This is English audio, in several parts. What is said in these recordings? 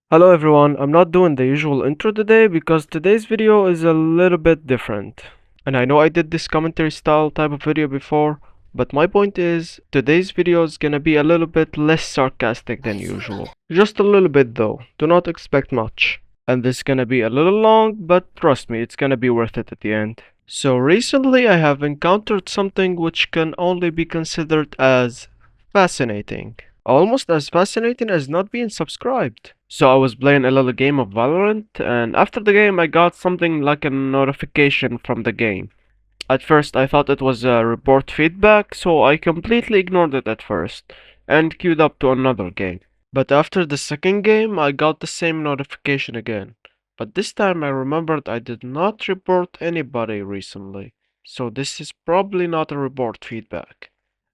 Hello everyone, I'm not doing the usual intro today because today's video is a little bit different. And I know I did this commentary style type of video before, but my point is today's video is gonna be a little bit less sarcastic than usual. Just a little bit though, do not expect much. And this is gonna be a little long, but trust me, it's gonna be worth it at the end. So recently I have encountered something which can only be considered as fascinating. Almost as fascinating as not being subscribed. So I was playing a little game of Valorant, and after the game I got something like a notification from the game. At first I thought it was a report feedback, so I completely ignored it at first, and queued up to another game. But after the second game I got the same notification again. But this time I remembered I did not report anybody recently, so this is probably not a report feedback.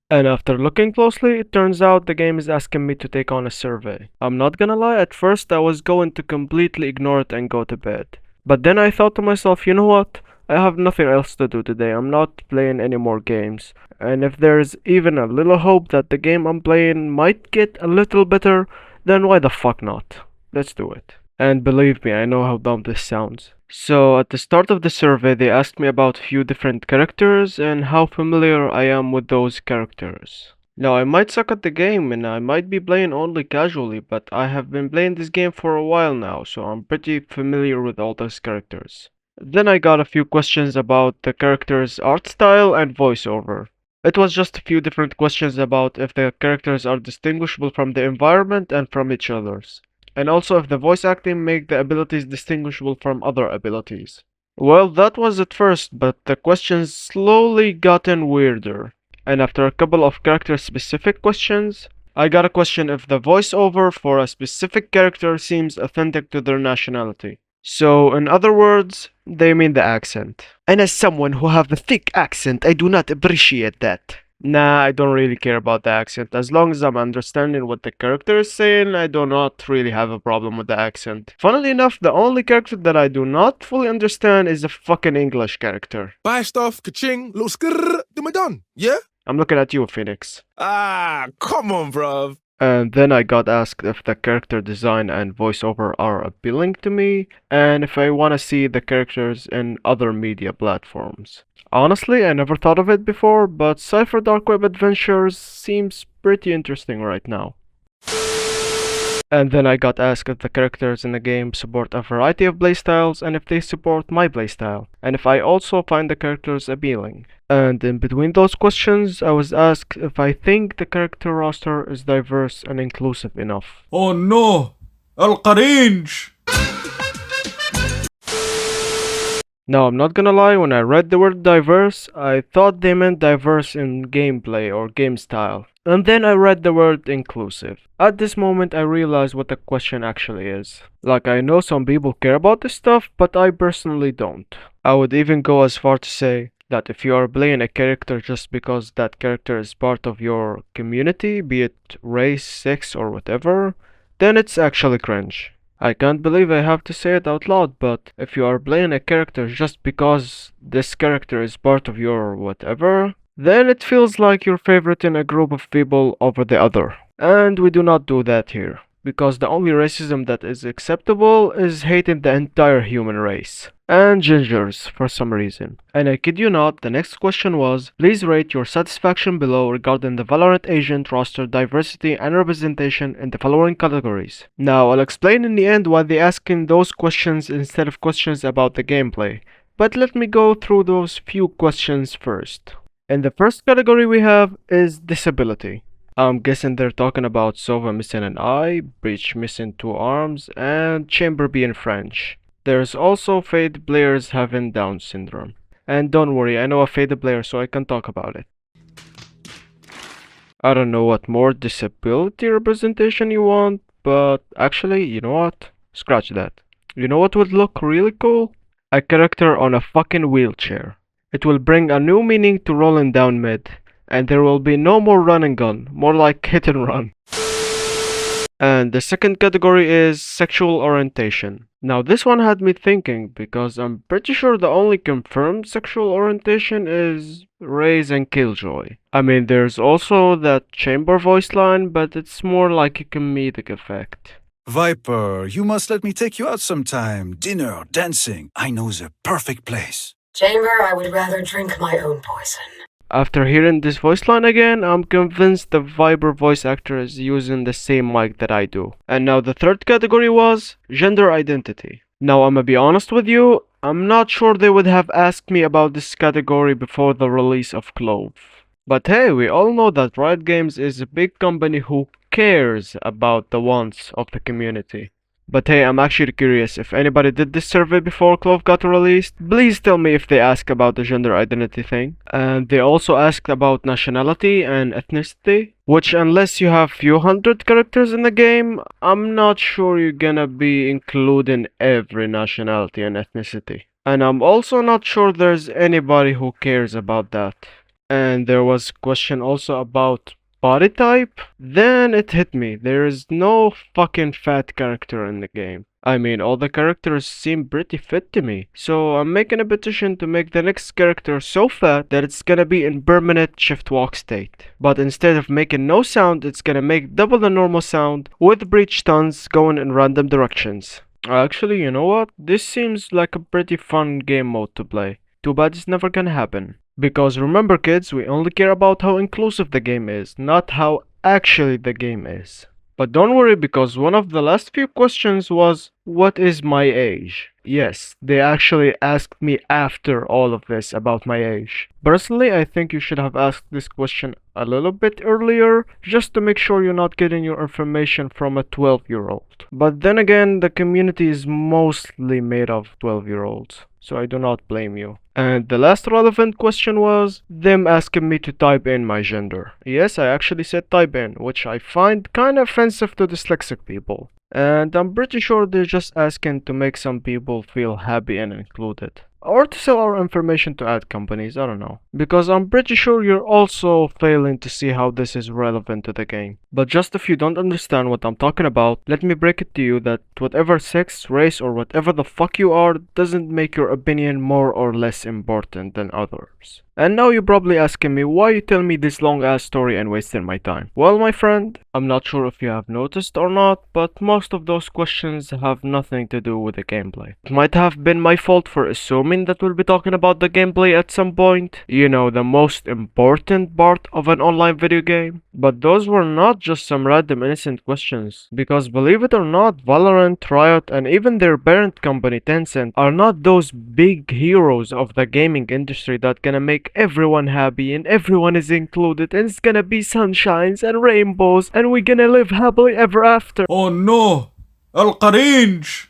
And after looking closely, it turns out the game is asking me to take on a survey. I'm not gonna lie, at first I was going to completely ignore it and go to bed. But then I thought to myself, you know what? I have nothing else to do today. I'm not playing any more games. And if there's even a little hope that the game I'm playing might get a little better, then why the fuck not? Let's do it. And believe me, I know how dumb this sounds. So, at the start of the survey, they asked me about a few different characters and how familiar I am with those characters. Now, I might suck at the game and I might be playing only casually, but I have been playing this game for a while now, so I'm pretty familiar with all those characters. Then I got a few questions about the character's art style and voiceover. It was just a few different questions about if the characters are distinguishable from the environment and from each other's, and also if the voice acting make the abilities distinguishable from other abilities. Well, that was at first, but the questions slowly gotten weirder. And after a couple of character specific questions, I got a question if the voiceover for a specific character seems authentic to their nationality. So, in other words, they mean the accent. And as someone who have a thick accent, I do not appreciate that. Nah, I don't really care about the accent. As long as I'm understanding what the character is saying, I do not really have a problem with the accent. Funnily enough, the only character that I do not fully understand is a fucking English character. Buy stuff, ka-ching, little skrrr, then we're done. Yeah? I'm looking at you, Phoenix. Ah, come on, bruv. And then I got asked if the character design and voiceover are appealing to me, and if I want to see the characters in other media platforms. Honestly, I never thought of it before, but Cypher Dark Web Adventures seems pretty interesting right now. And then I got asked if the characters in the game support a variety of playstyles and if they support my playstyle, and if I also find the characters appealing. And in between those questions, I was asked if I think the character roster is diverse and inclusive enough. Oh no! القرينج! Now, I'm not gonna lie, when I read the word diverse, I thought they meant diverse in gameplay or game style. And then I read the word inclusive. At this moment, I realized what the question actually is. Like, I know some people care about this stuff, but I personally don't. I would even go as far to say that if you are playing a character just because that character is part of your community, be it race, sex, or whatever, then it's actually cringe. I can't believe I have to say it out loud, but if you are playing a character just because this character is part of your whatever, then it feels like you're favoriting a group of people over the other. And we do not do that here, because the only racism that is acceptable is hating the entire human race. And gingers, for some reason. And I kid you not, the next question was, please rate your satisfaction below regarding the Valorant agent roster diversity and representation in the following categories. Now, I'll explain in the end why they asking those questions instead of questions about the gameplay, but let me go through those few questions first. And the first category we have is disability. I'm guessing they're talking about Sova missing an eye, Breach missing two arms, and Chamber being French. There's also Fade players having Down syndrome. And don't worry, I know a Fade player so I can talk about it. I don't know what more disability representation you want, but actually, you know what? Scratch that. You know what would look really cool? A character on a fucking wheelchair. It will bring a new meaning to rolling down mid, and there will be no more run and gun, more like hit and run. And the second category is sexual orientation. Now this one had me thinking because I'm pretty sure the only confirmed sexual orientation is Raze and Killjoy. I mean there's also that chamber voice line, but it's more like a comedic effect. Viper, you must let me take you out sometime. Dinner, dancing. I know the perfect place. Chamber, I would rather drink my own poison. After hearing this voice line again, I'm convinced the Viper voice actor is using the same mic that I do. And now the third category was gender identity. Now I'ma be honest with you, I'm not sure they would have asked me about this category before the release of Clove. But hey, we all know that Riot Games is a big company who cares about the wants of the community. But hey, I'm actually curious, if anybody did this survey before Clove got released, please tell me if they asked about the gender identity thing. And they also asked about nationality and ethnicity, which unless you have few hundred characters in the game, I'm not sure you're gonna be including every nationality and ethnicity. And I'm also not sure there's anybody who cares about that. And there was question also about body type. Then it hit me, there is no fucking fat character in the game. I mean, all the characters seem pretty fit to me, so I'm making a petition to make the next character so fat that it's gonna be in permanent shift walk state. But instead of making no sound, it's gonna make double the normal sound with breach stuns going in random directions. Actually, you know what? This seems like a pretty fun game mode to play. Too bad it's never gonna happen. Because remember kids, we only care about how inclusive the game is, not how actually the game is. But don't worry, because one of the last few questions was, what is my age? Yes, they actually asked me after all of this about my age. Personally, I think you should have asked this question a little bit earlier, just to make sure you're not getting your information from a 12-year-old. But then again, the community is mostly made of 12-year-olds, so I do not blame you. And the last relevant question was them asking me to type in my gender. Yes, I actually said type in, which I find kinda offensive to dyslexic people. And I'm pretty sure they're just asking to make some people feel happy and included. Or to sell our information to ad companies, I don't know. Because I'm pretty sure you're also failing to see how this is relevant to the game. But just if you don't understand what I'm talking about, let me break it to you that whatever sex, race, or whatever the fuck you are doesn't make your opinion more or less important than others. And now you're probably asking me why you tell me this long ass story and wasting my time. Well, my friend, I'm not sure if you have noticed or not, but most of those questions have nothing to do with the gameplay. It might have been my fault for assuming that we'll be talking about the gameplay at some point. You know, the most important part of an online video game. But those were not just some random innocent questions. Because believe it or not, Valorant, Riot, and even their parent company Tencent are not those big heroes of the gaming industry that gonna make everyone happy and everyone is included and it's gonna be sunshines and rainbows and we're gonna live happily ever after. Oh no! القرينج!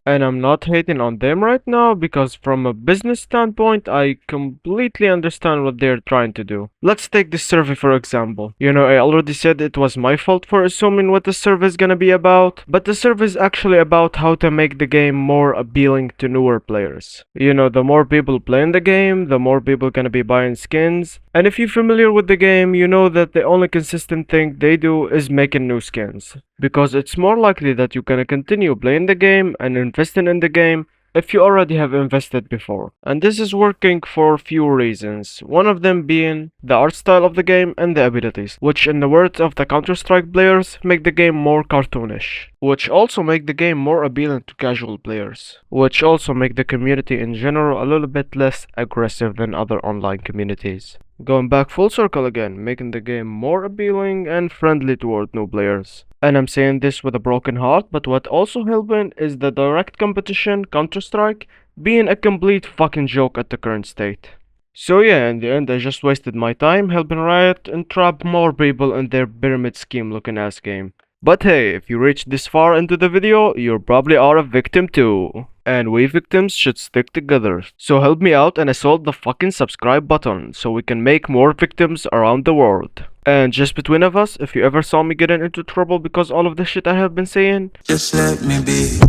And I'm not hating on them right now because from a business standpoint, I completely understand what they're trying to do. Let's take this survey for example. You know, I already said it was my fault for assuming what the survey is gonna be about, but the survey is actually about how to make the game more appealing to newer players. You know, the more people playing the game, the more people gonna be buying skins. And if you're familiar with the game, you know that the only consistent thing they do is making new skins. Because it's more likely that you're gonna continue playing the game and investing in the game if you already have invested before. And this is working for a few reasons, one of them being the art style of the game and the abilities, which in the words of the Counter-Strike players make the game more cartoonish, which also make the game more appealing to casual players, which also make the community in general a little bit less aggressive than other online communities. Going back full circle again, making the game more appealing and friendly toward new players. And I'm saying this with a broken heart, but what also helping is the direct competition, Counter-Strike, being a complete fucking joke at the current state. So yeah, in the end I just wasted my time helping Riot entrap more people in their pyramid scheme looking ass game. But hey, if you reached this far into the video, you probably are a victim too. And we victims should stick together. So help me out and assault the fucking subscribe button so we can make more victims around the world. And just between of us, if you ever saw me getting into trouble because all of the shit I have been saying, just let me be.